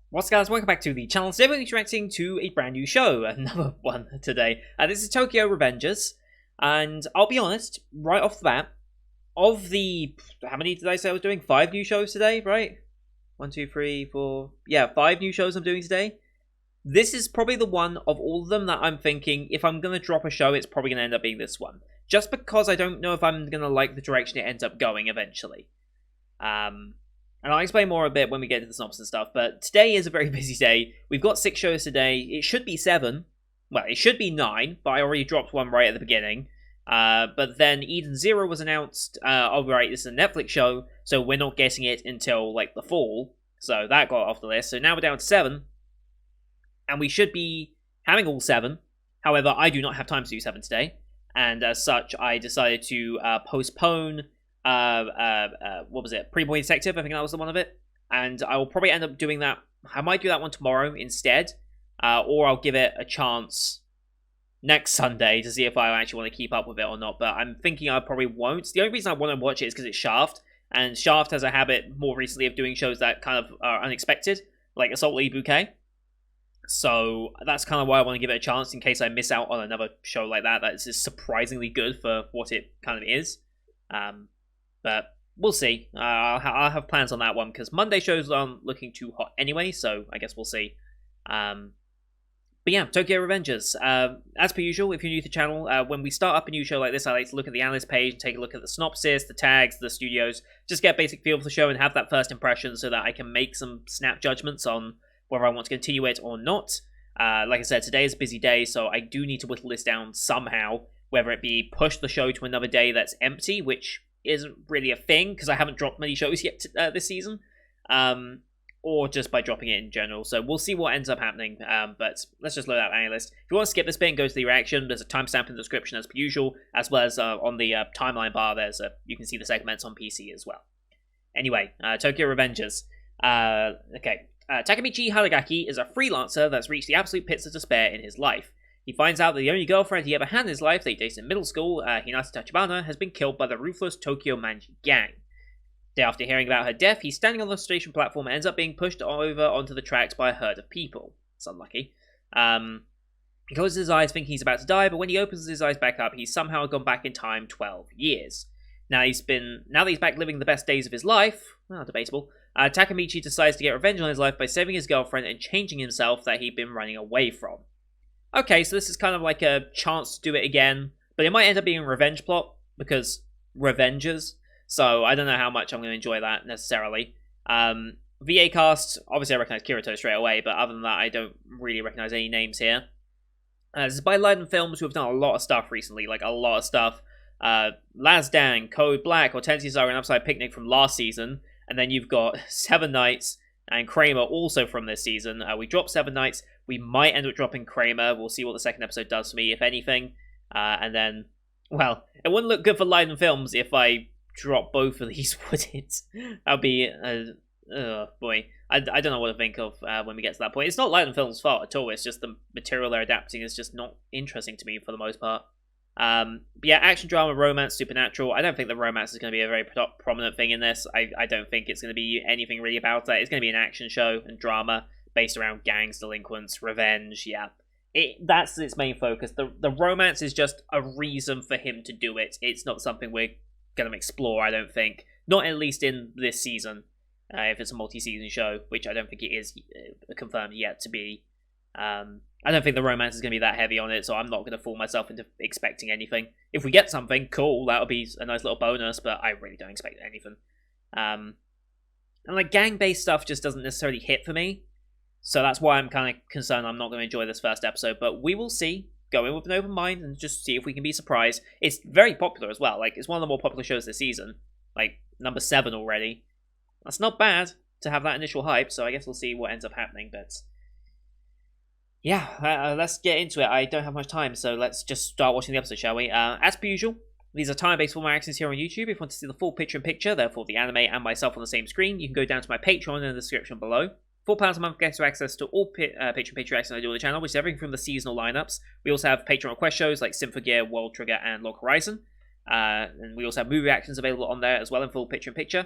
What's up, guys? Welcome back to the channel. Today we're interacting to a brand new show, another one today. This is Tokyo Revengers, and I'll be honest, right off the bat, of the, how many did I say I was doing? 5 new shows today, right? 1, 2, 3, 4, yeah, 5 new shows I'm doing today. This is probably the one of all of them that I'm thinking, if I'm going to drop a show, it's probably going to end up being this one. Just because I don't know if I'm going to like the direction it ends up going eventually. And I'll explain more a bit when we get to the synopsis and stuff, but today is a very busy day. We've got 6 shows today. It should be 7. Well, it should be 9, but I already dropped one right at the beginning. But then Eden Zero was announced. Oh, right, this is a Netflix show, so we're not getting it until, like, the fall. So that got off the list. So now we're down to 7. And we should be having all 7. However, I do not have time to do 7 today. And as such, I decided to postpone... what was it? Pre-Boy Detective, I think that was the one of it. And I will probably end up doing that. I might do that one tomorrow instead. Or I'll give it a chance next Sunday to see if I actually want to keep up with it or not. But I'm thinking I probably won't. The only reason I want to watch it is because it's Shaft. And Shaft has a habit more recently of doing shows that kind of are unexpected. Like Assault Lee Bouquet. So that's kind of why I want to give it a chance in case I miss out on another show like that. That is surprisingly good for what it kind of is. But we'll see. I'll have plans on that one, because Monday shows aren't looking too hot anyway, so I guess we'll see. But yeah, Tokyo Revengers. As per usual, if you're new to the channel, when we start up a new show like this, I like to look at the analyst page and take a look at the synopsis, the tags, the studios, just get a basic feel for the show and have that first impression so that I can make some snap judgments on whether I want to continue it or not. Like I said, today is a busy day, so I do need to whittle this down somehow, whether it be push the show to another day that's empty, which isn't really a thing because I haven't dropped many shows yet this season, or just by dropping it in general. So we'll see what ends up happening, but let's just load out the list. If you want to skip this bit and go to the reaction, there's a timestamp in the description as per usual, as well as on the timeline bar you can see the segments on PC as well. Anyway, Tokyo Revengers. Okay, Takemichi Haragaki is a freelancer that's reached the absolute pits of despair in his life. He finds out that the only girlfriend he ever had in his life that he dated in middle school, Hinata Tachibana, has been killed by the ruthless Tokyo Manji gang. Day after hearing about her death, he's standing on the station platform and ends up being pushed over onto the tracks by a herd of people. It's unlucky. He closes his eyes thinking he's about to die, but when he opens his eyes back up, he's somehow gone back in time 12 years. Now that he's back living the best days of his life, well, debatable, Takemichi decides to get revenge on his life by saving his girlfriend and changing himself that he'd been running away from. Okay, so this is kind of like a chance to do it again, but it might end up being a revenge plot, because Revengers, so I don't know how much I'm going to enjoy that, necessarily. VA cast, obviously I recognize Kirito straight away, but other than that, I don't really recognize any names here. This is by Leiden Films, who have done a lot of stuff recently, like a lot of stuff. Laz Dang, Code Black, Hortensia Saga, and Upside Picnic from last season, and then you've got Seven Nights, and Kramer also from this season. We dropped 7 Nights. We might end up dropping Kramer. We'll see what the second episode does for me, if anything. And then, well, it wouldn't look good for Leiden Films if I drop both of these, would it? That would be, boy. I don't know what to think of when we get to that point. It's not Leiden Films' fault at all. It's just the material they're adapting is just not interesting to me for the most part. But yeah, action, drama, romance, supernatural. I don't think the romance is going to be a very prominent thing in this. I don't think it's going to be anything really about that. It's going to be an action show and drama based around gangs, delinquents, revenge, yeah. That's its main focus. The romance is just a reason for him to do it. It's not something we're going to explore, I don't think. Not at least in this season, if it's a multi-season show, which I don't think it is confirmed yet to be. I don't think the romance is going to be that heavy on it, so I'm not going to fool myself into expecting anything. If we get something, cool, that'll be a nice little bonus, but I really don't expect anything. And like, gang-based stuff just doesn't necessarily hit for me, so that's why I'm kind of concerned I'm not going to enjoy this first episode, but we will see. Go in with an open mind and just see if we can be surprised. It's very popular as well, like, it's one of the more popular shows this season, like, number 7 already. That's not bad to have that initial hype, so I guess we'll see what ends up happening, but... yeah, let's get into it. I don't have much time, so let's just start watching the episode, shall we? As per usual, these are time-based format reactions here on YouTube. If you want to see the full picture-in-picture, therefore the anime and myself on the same screen, you can go down to my Patreon in the description below. £4 a month gets you access to all picture-in-picture reactions I do on the channel, which is everything from the seasonal lineups. We also have Patreon request shows like Symphogear, World Trigger, and Log Horizon. And we also have movie reactions available on there as well in full picture-in-picture.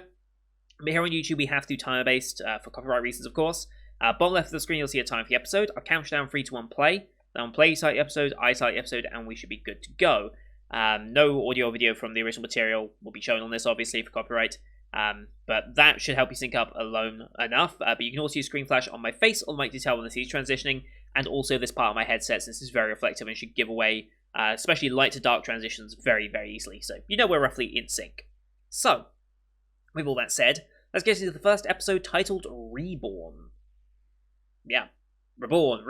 But here on YouTube, we have to do timer-based for copyright reasons, of course. Bottom left of the screen, you'll see a time for the episode. I'll count down 3, 2, 1, play. Then on play, you start the episode, I start the episode, and we should be good to go. No audio or video from the original material will be shown on this, obviously, for copyright. But that should help you sync up alone enough. But you can also use screen flash on my face or the mic detail when the scene's transitioning, and also this part of my headset, since it's very reflective and should give away, especially light to dark transitions, very, very easily. So you know we're roughly in sync. So, with all that said, let's get into the first episode titled Reborn. Yeah, Reborn.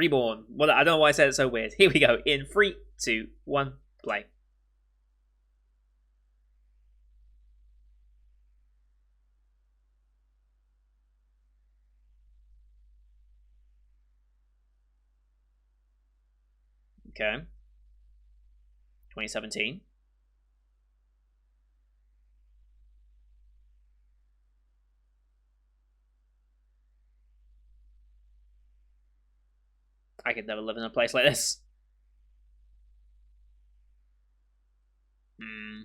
Well, I don't know why I said it so weird. Here we go. In 3, 2, 1, play. Okay. 2017. I could never live in a place like this. Hmm.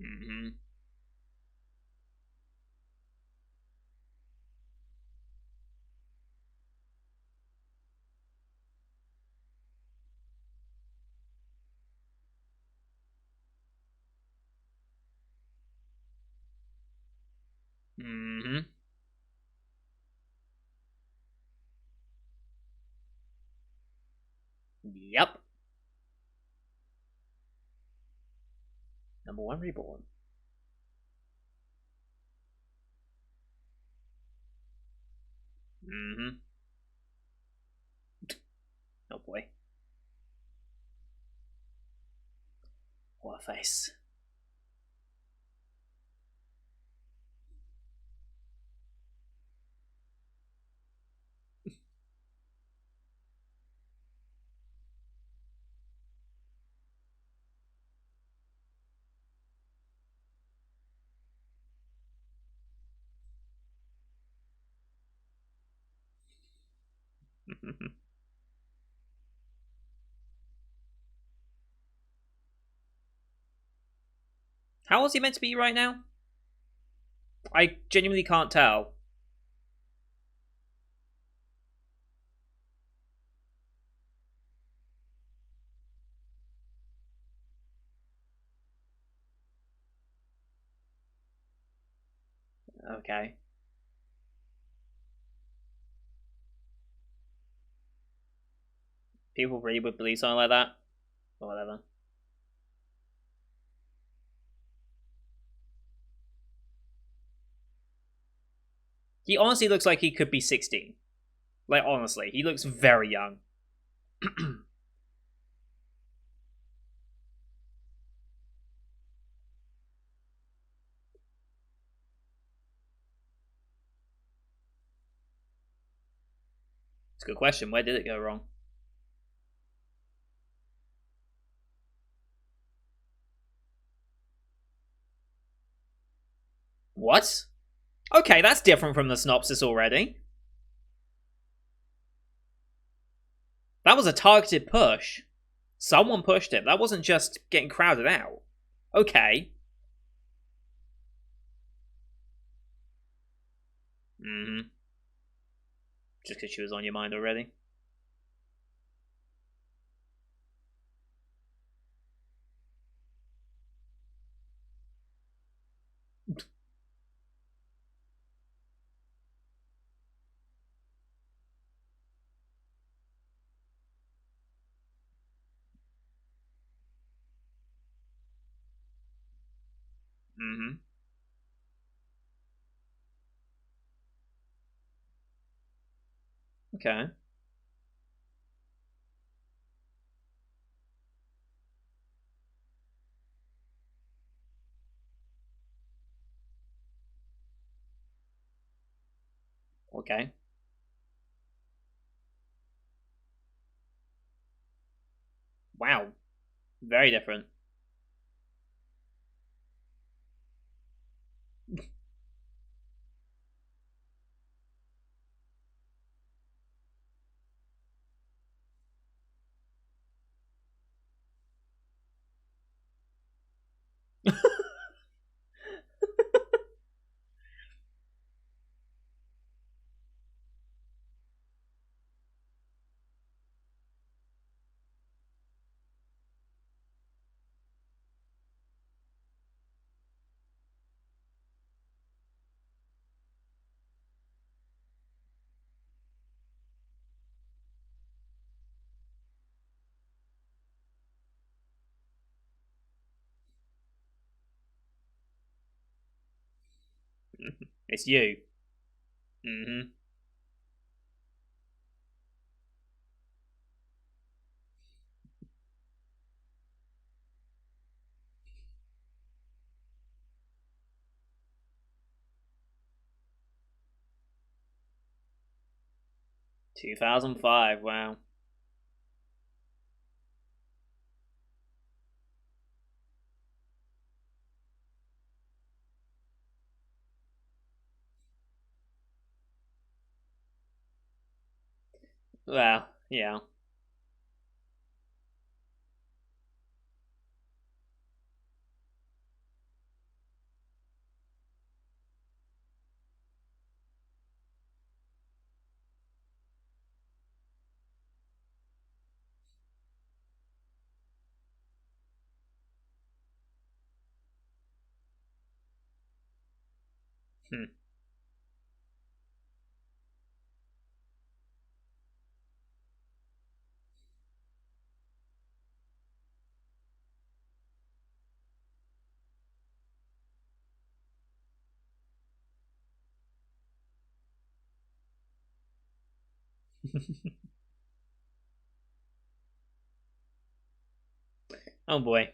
Mm-hmm. Mm-hmm. Yep. Number 1 Reborn. Mm-hmm. Oh boy. What a face. How old is he meant to be right now? I genuinely can't tell. Okay. People really would believe something like that? Or whatever. He honestly looks like he could be 16. Like, honestly, he looks very young. It's a good question. Where did it go wrong? What? Okay, that's different from the synopsis already. That was a targeted push. Someone pushed him. That wasn't just getting crowded out. Okay. Mm-hmm. Just because she was on your mind already. Mm-hmm. Okay. Okay. Wow. Very different. It's you. Mm-hmm. 2005. Wow. Well, yeah. Hmm. Oh boy.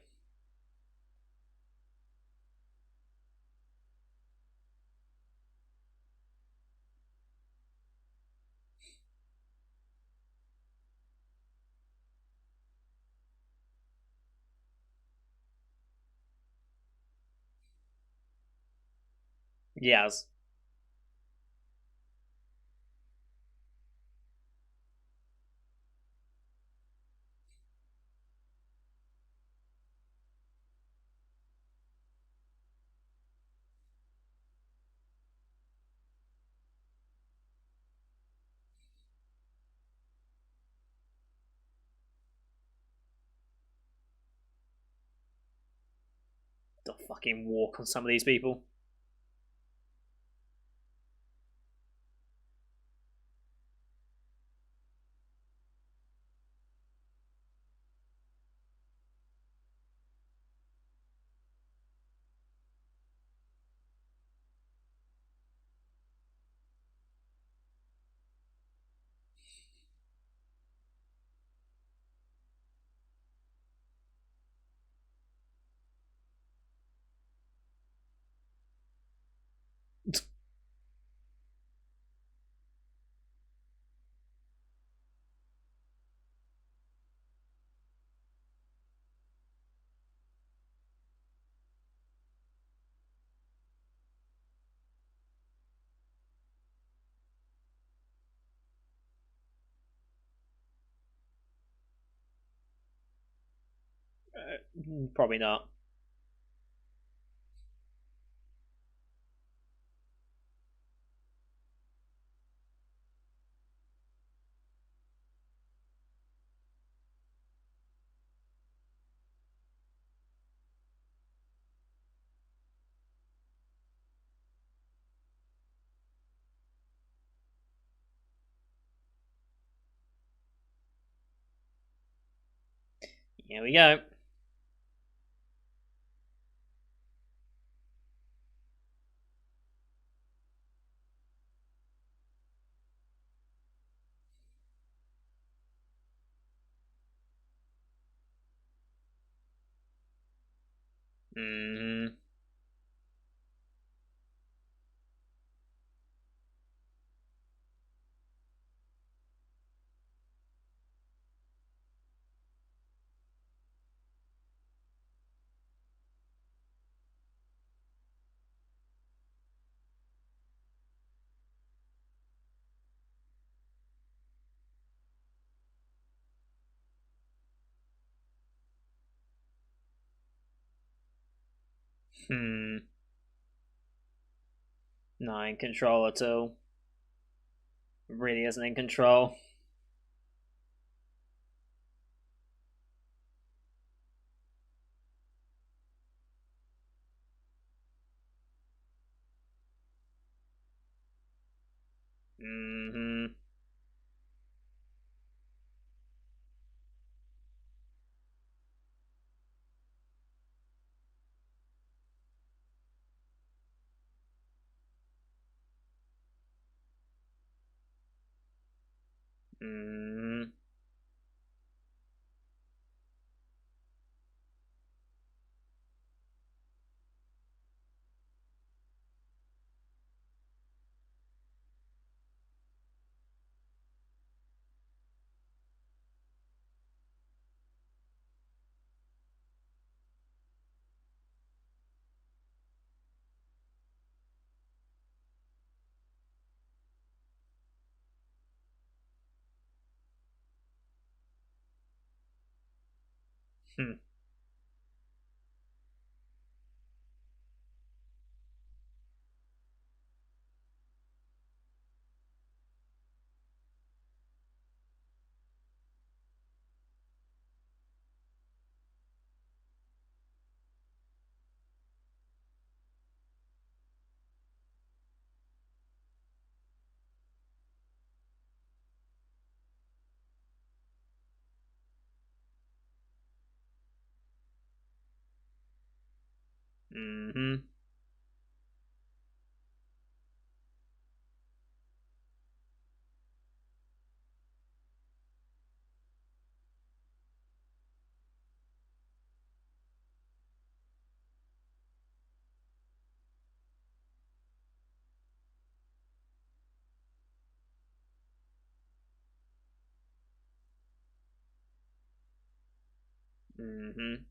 Yes. The fucking walk on some of these people. Probably not. Here we go. Mm-hmm. Hmm. Not in control at all. Really isn't in control. Mm-hmm. Mm-hmm. Hmm. Mm-hmm. Mm-hmm.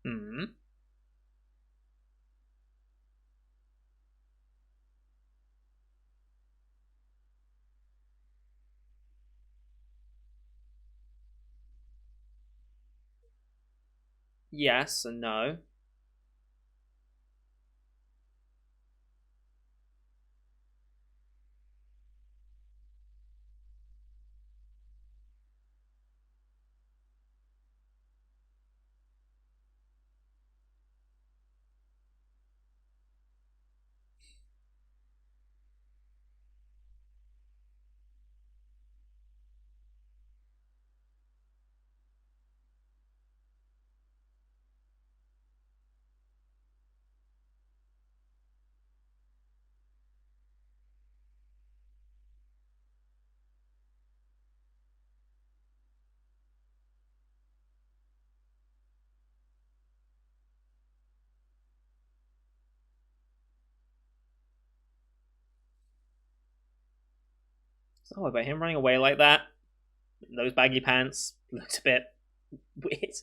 Mm-hmm. Yes and no. So about him running away like that, those baggy pants looked a bit weird.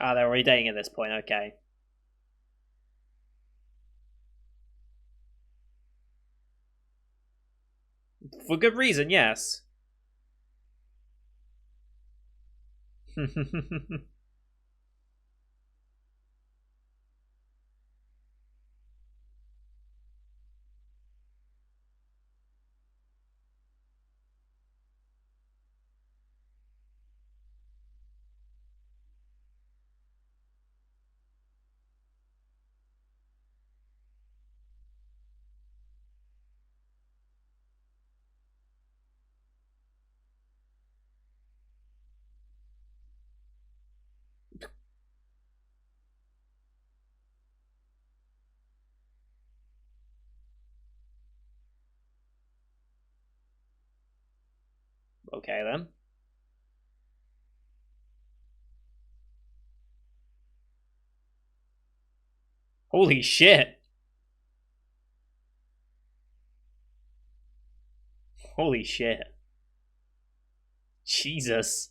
Ah, they're already dating at this point. Okay. For good reason, yes. Okay, then. Holy shit. Holy shit. Jesus.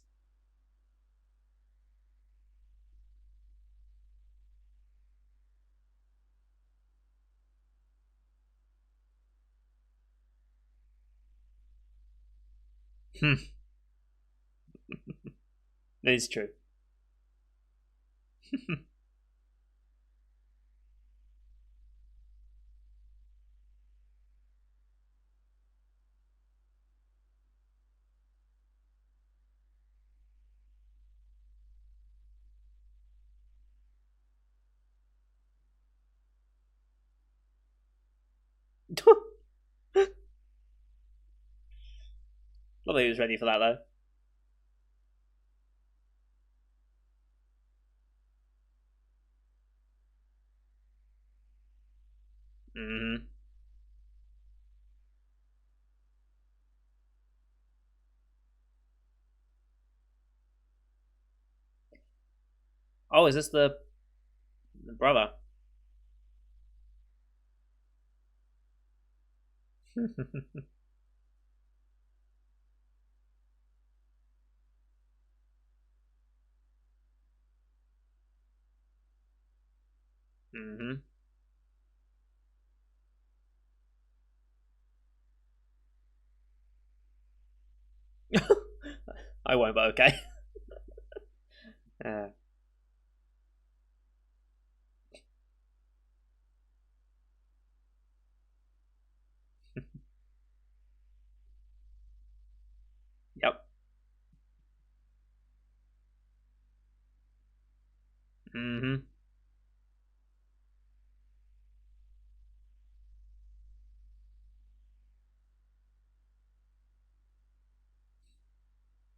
Hmm. That is true. Nobody was ready for that, though. Hmm. Oh, is this the brother? Hmm. I won't, but okay. Uh, yep. Hmm.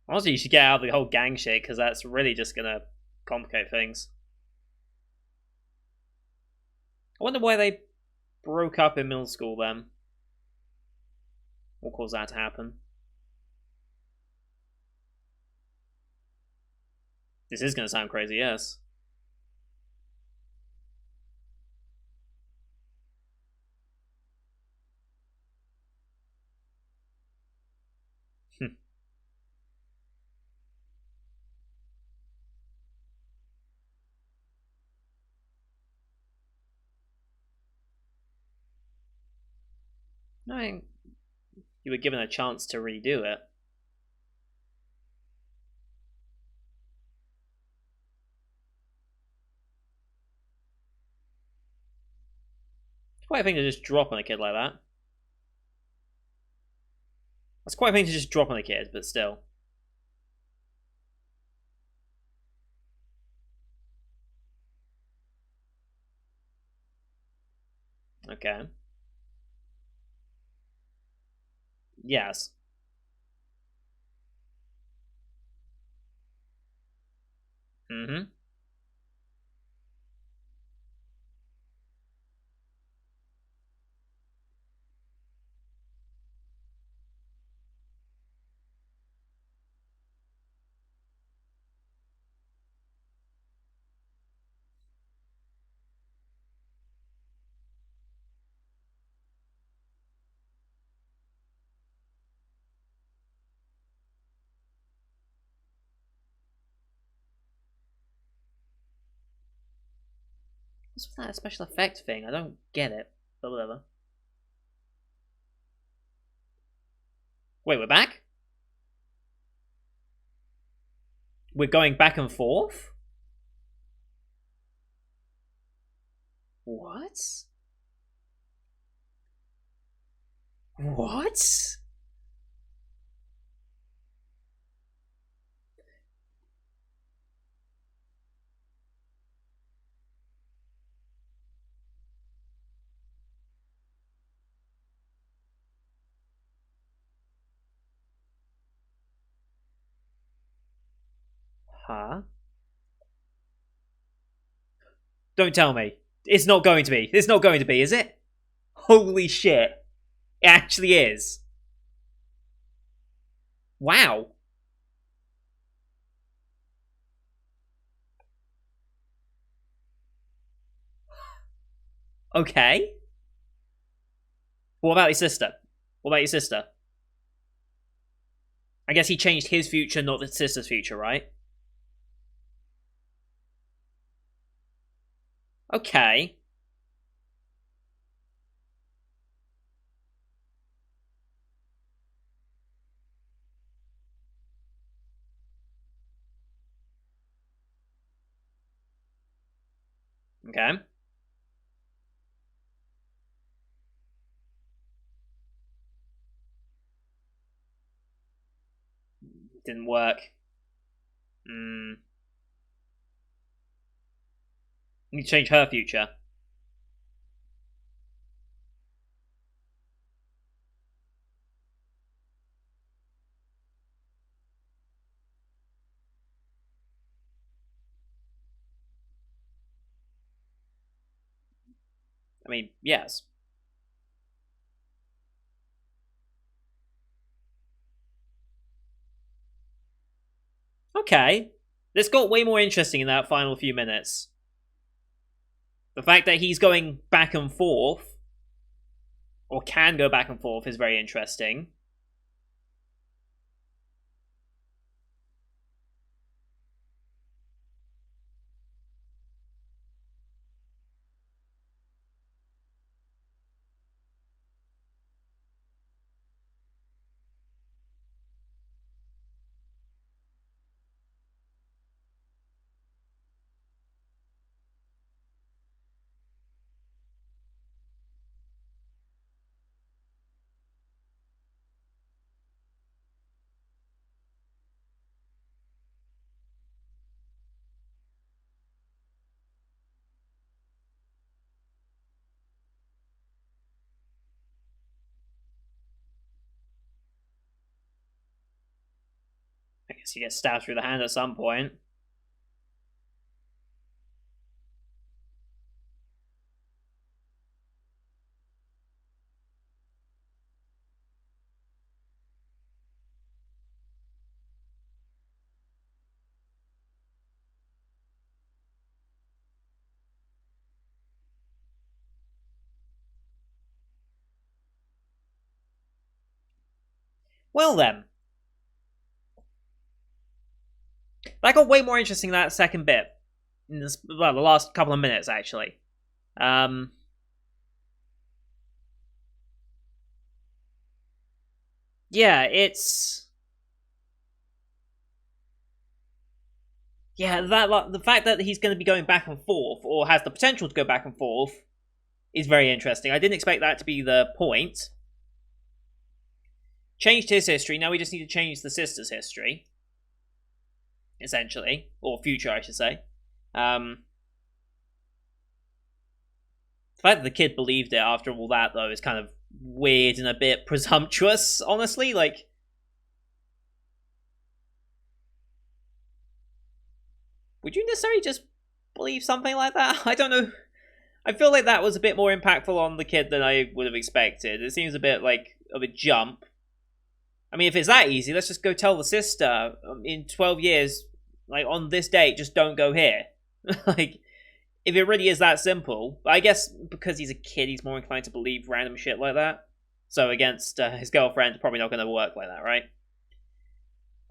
Honestly, you should get out of the whole gang shit because that's really just gonna complicate things. I wonder why they broke up in middle school then. What caused that to happen? This is gonna sound crazy, yes. I mean, you were given a chance to redo it. It's quite a thing to just drop on a kid like that. That's quite a thing to just drop on a kid, but still. Okay. Yes. Mm-hmm. What's with that special effect thing? I don't get it. But whatever. Wait, we're back? We're going back and forth? What? What? Huh? Don't tell me. It's not going to be. It's not going to be, is it? Holy shit. It actually is. Wow. Okay. What about your sister? What about your sister? I guess he changed his future, not the sister's future, right? Okay. Okay. Didn't work. Hmm. You change her future. I mean, yes. Okay. This got way more interesting in that final few minutes. The fact that he's going back and forth, or can go back and forth, is very interesting. I guess he gets stabbed through the hand at some point. Well then. That got way more interesting that second bit. In this, well, the last couple of minutes, actually. Um, yeah, it's... Yeah, that the fact that he's going to be going back and forth, or has the potential to go back and forth, is very interesting. I didn't expect that to be the point. Changed his history, now we just need to change the sister's history. Essentially. Or future, I should say. The fact that the kid believed it after all that, though, is kind of weird and a bit presumptuous, honestly. Like, would you necessarily just believe something like that? I don't know. I feel like that was a bit more impactful on the kid than I would have expected. It seems a bit like of a jump. I mean, if it's that easy, let's just go tell the sister in 12 years, like on this date, just don't go here. Like, if it really is that simple. But I guess because he's a kid, he's more inclined to believe random shit like that. So against his girlfriend, probably not going to work like that, right?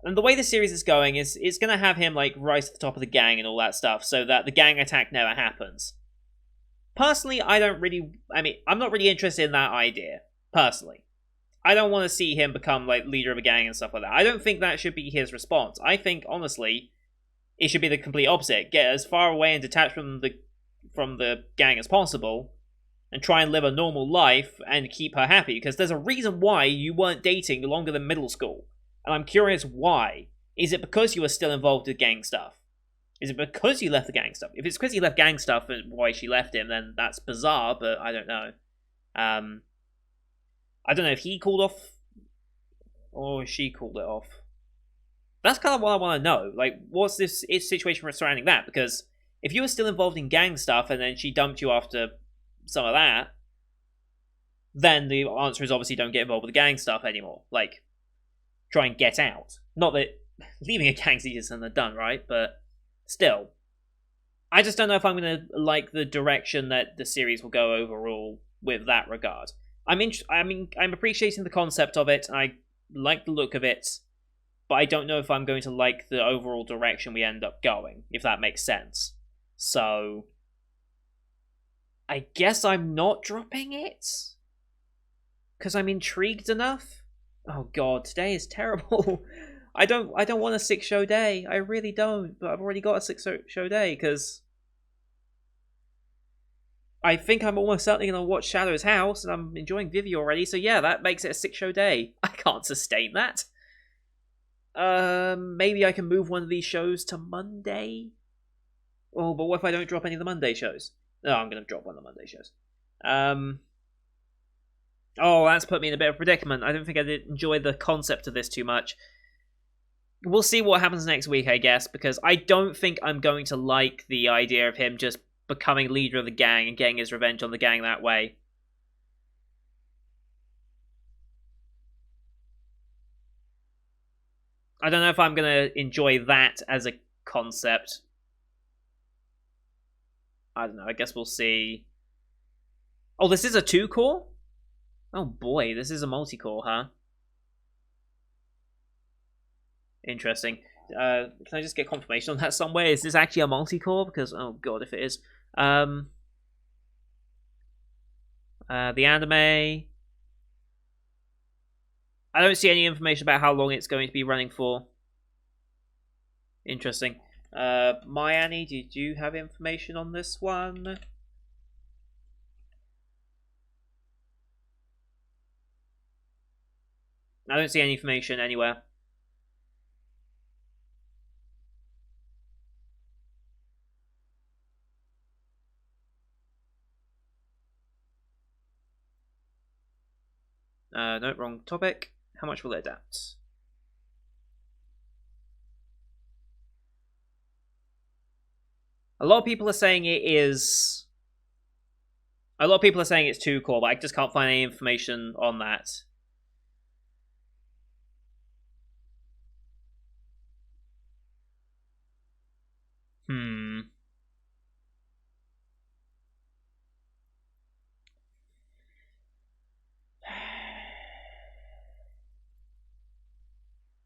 And the way the series is going is it's going to have him like rise to the top of the gang and all that stuff, so that the gang attack never happens. personally, I don't really. I mean, I'm not really interested in that idea. Personally, I don't want to see him become like leader of a gang and stuff like that. I don't think that should be his response. I think honestly, it should be the complete opposite. Get as far away and detached from the gang as possible, and try and live a normal life and keep her happy. Because there's a reason why you weren't dating longer than middle school, and I'm curious why. Is it because you were still involved with gang stuff? Is it because you left the gang stuff? If it's because you left gang stuff and why she left him, then that's bizarre. But I don't know. I don't know if he called off or she called it off. That's kind of what I want to know. Like, what's this situation surrounding that? Because if you were still involved in gang stuff and then she dumped you after some of that, then the answer is obviously don't get involved with the gang stuff anymore. Like, try and get out. Not that leaving a gang's easier than done, right? But still, I just don't know if I'm going to like the direction that the series will go overall with that regard. I'm appreciating the concept of it, and I like the look of it, but I don't know if I'm going to like the overall direction we end up going, if that makes sense. So, I guess I'm not dropping it, because I'm intrigued enough. Oh god, today is terrible. I don't want a 6-show day. I really don't, but I've already got a 6-show day, because I think I'm almost certainly going to watch Shadow's House, and I'm enjoying Vivi already, so yeah, that makes it a 6-show day. I can't sustain that. Maybe I can move one of these shows to Monday? Oh, but what if I don't drop any of the Monday shows? No, I'm going to drop one of the Monday shows. Oh, that's put me in a bit of a predicament. I don't think I did enjoy the concept of this too much. We'll see what happens next week, I guess, because I don't think I'm going to like the idea of him just becoming leader of the gang and getting his revenge on the gang that way. I don't know if I'm going to enjoy that as a concept. I don't know, I guess we'll see. Oh, this is a 2-core? Oh boy, this is a multi-core, huh? Interesting. Can I just get confirmation on that somewhere? Is this actually a multi-core? Because, oh god, if it is. The anime. I don't see any information about how long it's going to be running for. Interesting. My Annie, did you have information on this one? I don't see any information anywhere. No, wrong topic. How much will it adapt? A lot of people are saying it is... A lot of people are saying it's 2-core, but I just can't find any information on that.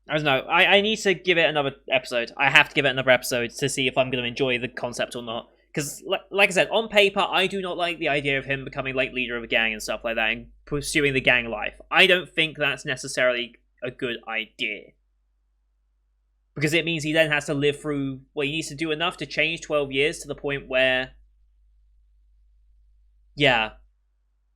I don't know. I need to give it another episode. I have to give it another episode to see if I'm going to enjoy the concept or not. Because, like I said, on paper, I do not like the idea of him becoming like leader of a gang and stuff like that and pursuing the gang life. I don't think that's necessarily a good idea. Because it means he then has to live through... Well, he needs to do enough to change 12 years to the point where... Yeah.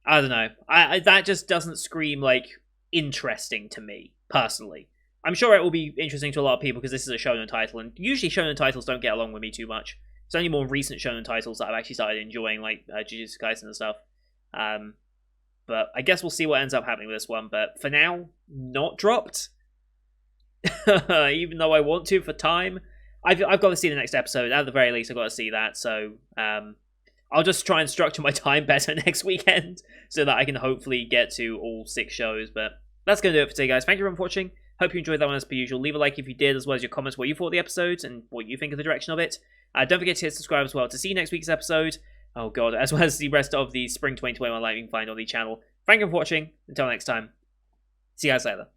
I don't know. That just doesn't scream, like, interesting to me, personally. I'm sure it will be interesting to a lot of people because this is a shonen title, and usually shonen titles don't get along with me too much. It's only more recent shonen titles that I've actually started enjoying, like Jujutsu Kaisen and stuff. But I guess we'll see what ends up happening with this one. But for now, not dropped. Even though I want to for time. I've got to see the next episode. At the very least, I've got to see that. So I'll just try and structure my time better next weekend so that I can hopefully get to all 6 shows. But that's going to do it for today, guys. Thank you everyone for watching. Hope you enjoyed that one as per usual. Leave a like if you did, as well as your comments what you thought of the episodes and what you think of the direction of it. Don't forget to hit subscribe as well to see next week's episode. Oh god, as well as the rest of the Spring 2021 live you can find on the channel. Thank you for watching. Until next time. See you guys later.